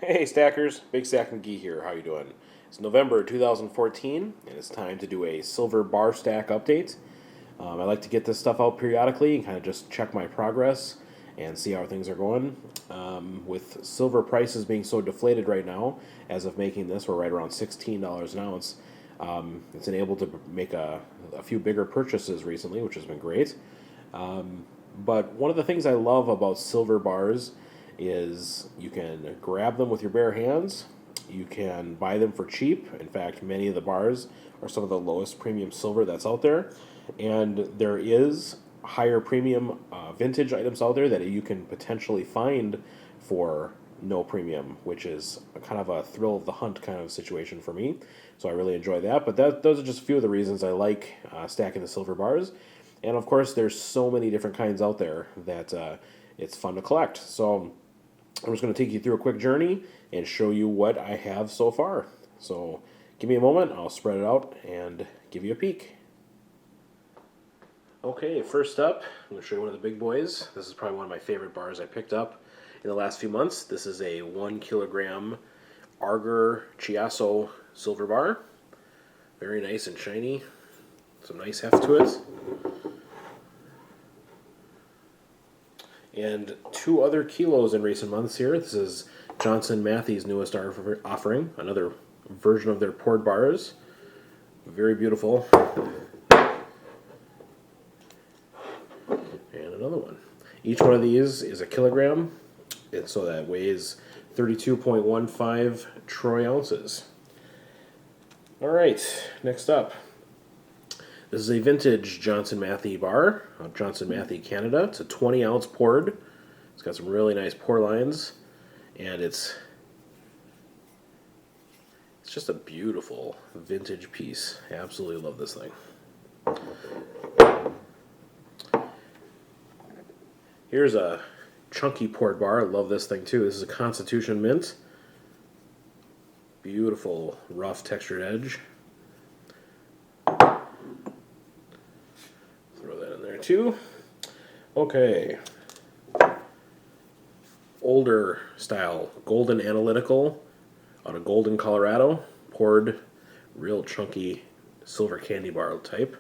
Hey Stackers, Big Stack McGee here. How you doing? It's November 2014, and it's time to do a silver bar stack update. I like to get this stuff out periodically and kind of just check my progress and see how things are going. With silver prices being so deflated right now, as of making this, we're right around $16 an ounce. It's been able to make a few bigger purchases recently, which has been great. But one of the things I love about silver bars is you can grab them with your bare hands. You can buy them for cheap. In fact, many of the bars are some of the lowest premium silver that's out there. And there is higher premium vintage items out there that you can potentially find for no premium, which is kind of a thrill of the hunt kind of situation for me. So I really enjoy that. But those are just a few of the reasons I like stacking the silver bars. And of course, there's so many different kinds out there that it's fun to collect. So I'm just going to take you through a quick journey and show you what I have so far. So give me a moment, I'll spread it out and give you a peek. Okay, first up, I'm going to show you one of the big boys. This is probably one of my favorite bars I picked up in the last few months. This is a 1 kilogram Arger Chiasso silver bar. Very nice and shiny. Some nice heft to it. And 2 other kilos in recent months here. This is Johnson Matthey's newest offering, another version of their poured bars. Very beautiful. And another one. Each one of these is a kilogram, and so that weighs 32.15 troy ounces. All right, next up. This is a vintage Johnson Matthey bar, Johnson Matthey Canada. It's a 20-ounce poured. It's got some really nice pour lines, and it's just a beautiful vintage piece. I absolutely love this thing. Here's a chunky poured bar. I love this thing too. This is a Constitution Mint. Beautiful rough textured edge. Throw that in there too. Okay. Older style Golden Analytical out of Golden, Colorado. Poured, real chunky silver candy bar type.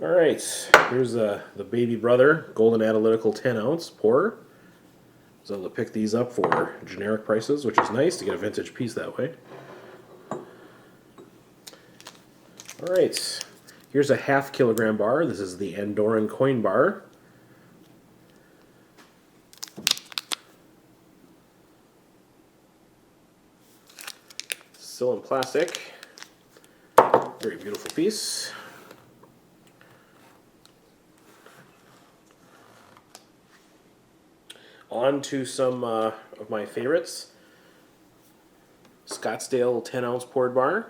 Alright, here's the baby brother, Golden Analytical 10-ounce pour. So able to pick these up for generic prices, which is nice to get a vintage piece that way. Alright, here's a half kilogram bar. This is the Andorran coin bar. Still in plastic. Very beautiful piece. On to some of my favorites. Scottsdale 10-ounce poured bar.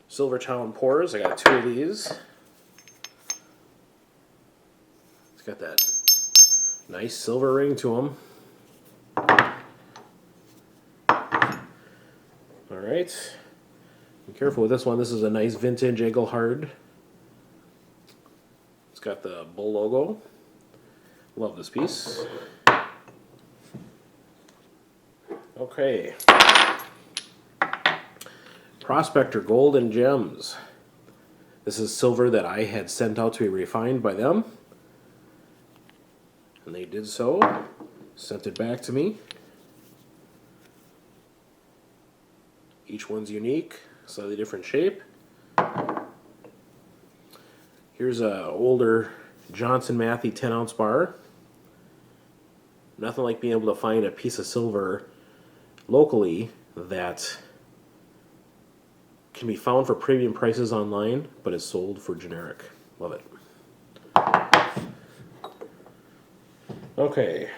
Silver Town pours. I got 2 of these. It's got that nice silver ring to them. Alright. Be careful with this one. This is a nice vintage Eaglehard. It's got the bull logo. Love this piece. Okay. Prospector Gold and Gems. This is silver that I had sent out to be refined by them. And they did so. Sent it back to me. Each one's unique, slightly different shape. Here's a older Johnson Matthey 10-ounce bar. Nothing like being able to find a piece of silver locally that can be found for premium prices online, but is sold for generic. Love it. Okay.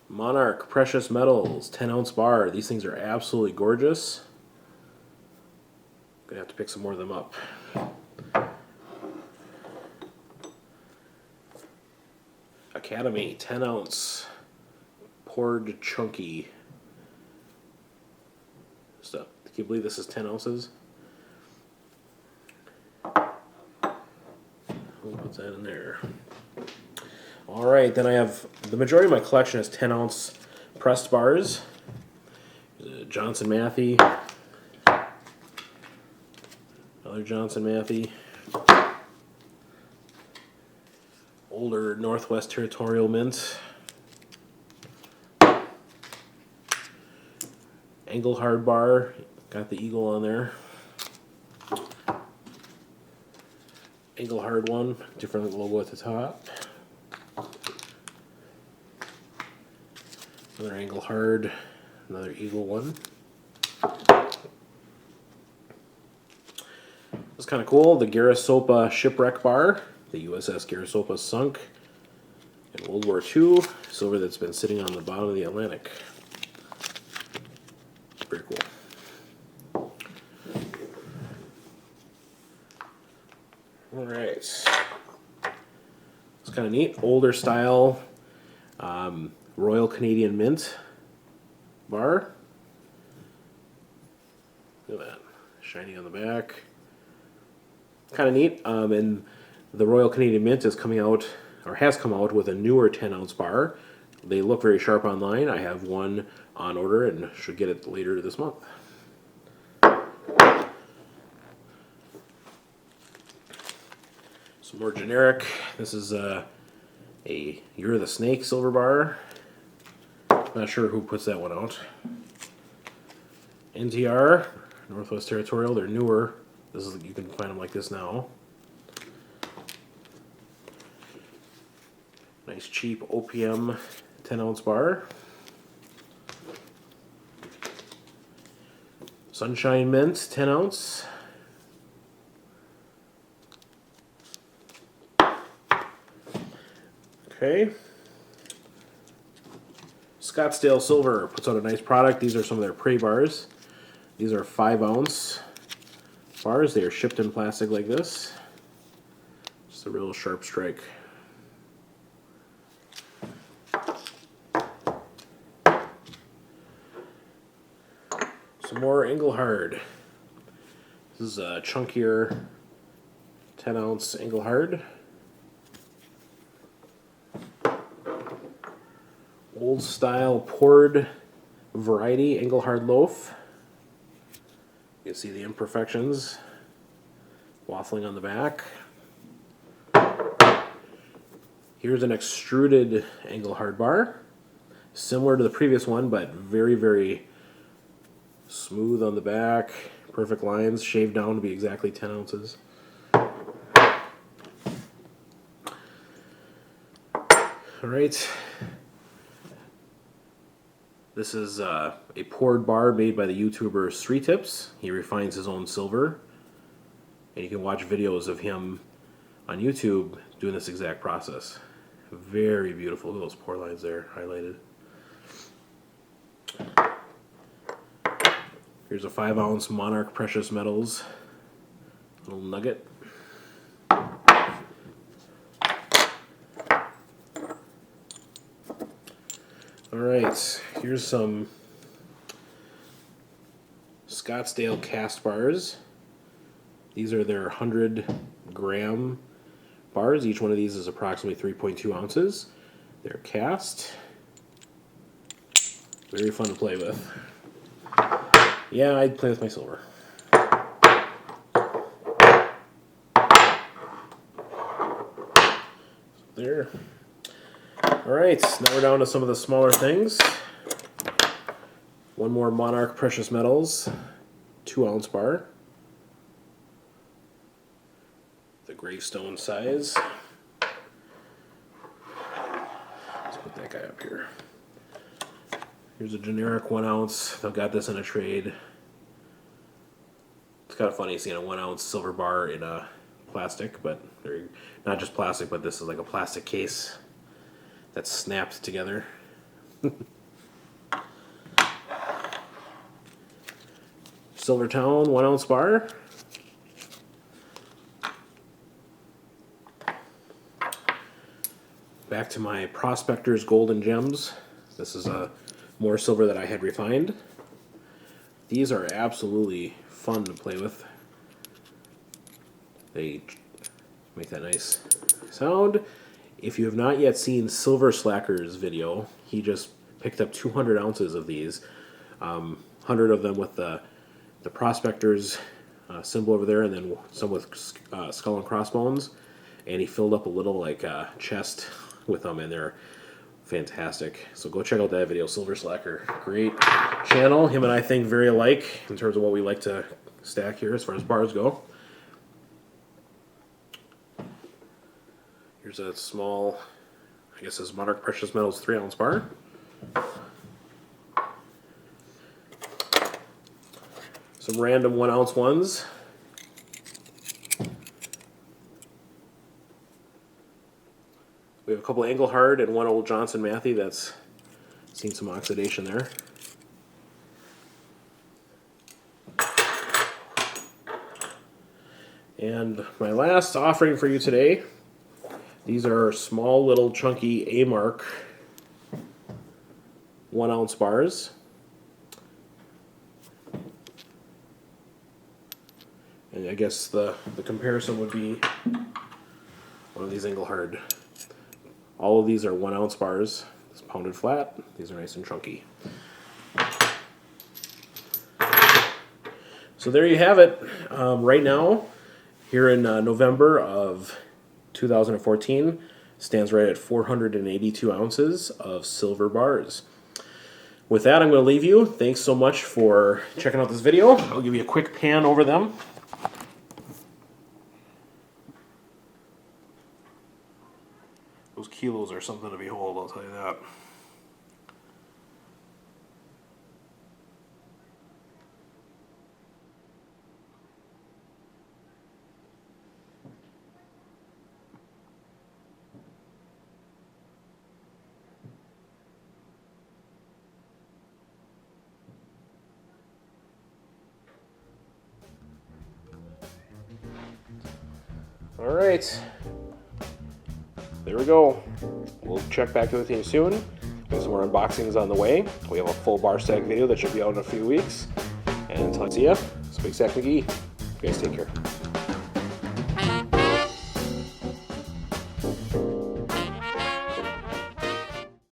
Monarch Precious Metals 10-ounce bar. These things are absolutely gorgeous. Gonna have to pick some more of them up. Academy 10-ounce poured chunky. Just a you believe this is 10 ounces? We'll put that in there. All right, then I have the majority of my collection is 10-ounce pressed bars. Johnson Matthey. Another Johnson Matthey. Older Northwest Territorial Mint. Engelhard bar. Got the eagle on there. Engelhard one. Different logo at the top. Another Engelhard. Another eagle one. It's kind of cool. The Garisopa shipwreck bar. The USS Garisopa sunk in World War II. Silver that's been sitting on the bottom of the Atlantic. Very cool. All right. It's kind of neat. Older style Royal Canadian Mint bar. Look at that. Shiny on the back. Kind of neat. And the Royal Canadian Mint is coming out, or has come out, with a newer 10-ounce bar. They look very sharp online. I have one on order and should get it later this month. Some more generic. This is a You're the Snake silver bar. Not sure who puts that one out. NTR, Northwest Territorial. They're newer. This is, you can find them like this now. Nice cheap OPM 10-ounce bar. Sunshine Mint 10 ounce. Okay. Scottsdale Silver puts out a nice product. These are some of their Prey bars. These are 5-ounce bars. They are shipped in plastic like this. Just a real sharp strike. Some more Engelhard. This is a chunkier 10-ounce Engelhard. Old style poured variety Engelhard loaf. You can see the imperfections waffling on the back. Here's an extruded Engelhard bar. Similar to the previous one, but very, very smooth on the back. Perfect lines, shaved down to be exactly 10 ounces. Alright. This is a poured bar made by the YouTuber Three Tips. He refines his own silver. And you can watch videos of him on YouTube doing this exact process. Very beautiful. Look at those pour lines there, highlighted. Here's a 5-ounce Monarch Precious Metals little nugget. Alright, here's some Scottsdale cast bars. These are their 100-gram bars. Each one of these is approximately 3.2 ounces. They're cast. Very fun to play with. Yeah, I'd play with my silver. There. Alright, now we're down to some of the smaller things. One more Monarch Precious Metals 2-ounce bar. The gravestone size. Let's put that guy up here. Here's a generic 1-ounce. I've got this in a trade. It's kind of funny seeing a 1-ounce silver bar in a plastic, but they're not just plastic, but this is like a plastic case that's snapped together. Silvertown 1-ounce bar. Back to my Prospector's Golden Gems. This is a more silver that I had refined. These are absolutely fun to play with. They make that nice sound. If you have not yet seen Silver Slacker's video, he just picked up 200 ounces of these, 100 of them with the Prospectors symbol over there, and then some with skull and crossbones. And he filled up a little like chest with them, and they're fantastic. So go check out that video, Silver Slacker. Great channel. Him and I think very alike in terms of what we like to stack here as far as bars go. Here's a small, I guess this Monarch Precious Metals 3-ounce bar. Some random 1-ounce ones. We have a couple Engelhard and one old Johnson Matthey that's seen some oxidation there. And my last offering for you today, these are small little chunky A-Mark 1-ounce bars. And I guess the comparison would be one of these Engelhard. All of these are 1-ounce bars. It's pounded flat. These are nice and chunky. So there you have it. Right now, here in November of 2014, stands right at 482 ounces of silver bars. With that, I'm going to leave you. Thanks so much for checking out this video. I'll give you a quick pan over them. Those kilos are something to behold, I'll tell you that. All right. There we go. We'll check back with you soon. We have some more unboxings on the way. We have a full bar stack video that should be out in a few weeks. And until I see ya, it's Big Sack McGee. You guys take care.